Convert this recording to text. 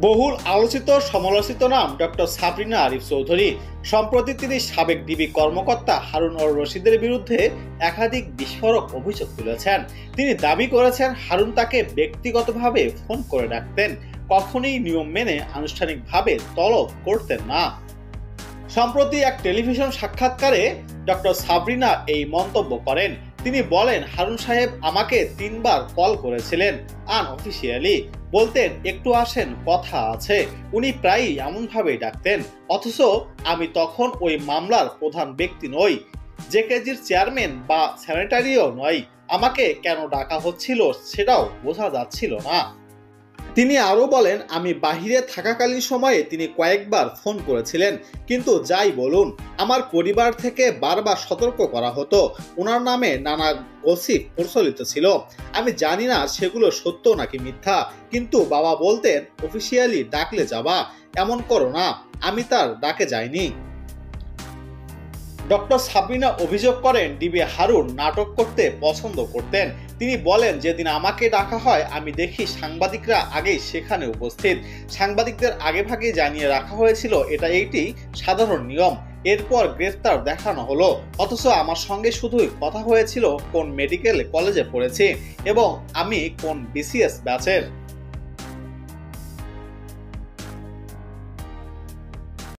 বহুল আলোচিত সমালোচিত নাম ডক্টর সাবরিনা আরিফ চৌধুরী। সম্প্রতি তিনি সাবেক ডিবি কর্মকর্তা হারুন অর রশিদের বিরুদ্ধে একাধিক বিস্ফোরক অভিযোগ তুলেছেন। তিনি দাবি করেছেন হারুন তাকে ব্যক্তিগতভাবে ফোন করে ডাকতেন, কখনোই নিয়ম মেনে আনুষ্ঠানিকভাবে তলব করতেন না। সম্প্রতি এক টেলিভিশন সাক্ষাৎকারে ডক্টর সাবরিনা এই মন্তব্য করেন। তিনি বলেন, হারুন সাহেব আমাকে 3 বার কল করেছিলেন আনঅফিসিয়ালি, বলতেন একটু আসেন, কথা আছে। উনি প্রায়ই এমনভাবেই ডাকতেন, অথচ আমি তখন ওই মামলার প্রধান ব্যক্তি নই, জেকেজির চেয়ারম্যান বা সেক্রেটারিও নই। আমাকে কেন ডাকা হচ্ছিল সেটাও বোঝা যাচ্ছিল না। তিনি আরও বলেন, আমি বাহিরে থাকাকালীন সময়ে তিনি কয়েকবার ফোন করেছিলেন, কিন্তু যাই বলুন, আমার পরিবার থেকে বারবার সতর্ক করা হতো। ওনার নামে নানা গসিপ প্রচলিত ছিল। আমি জানি না সেগুলো সত্য নাকি মিথ্যা, কিন্তু বাবা বলতেন অফিসিয়ালি ডাকলে যাবা, এমন করো না। আমি তার ডাকে যাইনি। ডক্টর সাবরিনা অভিযোগ করেন, ডিবি হারুন নাটক করতে পছন্দ করতেন। তিনি বলেন, যেদিন আমাকে ডাকা হয় আমি দেখি সাংবাদিকরা আগেই সেখানে উপস্থিত। সাংবাদিকদের আগেভাগে জানিয়ে রাখা হয়েছিল এটা একটি সাধারণ নিয়ম। এরপর গ্রেফতার দেখানো হলো, অথচ আমার সঙ্গে শুধুই কথা হয়েছিল কোন মেডিকেল কলেজে পড়েছি এবং আমি কোন বিসিএস ব্যাচের।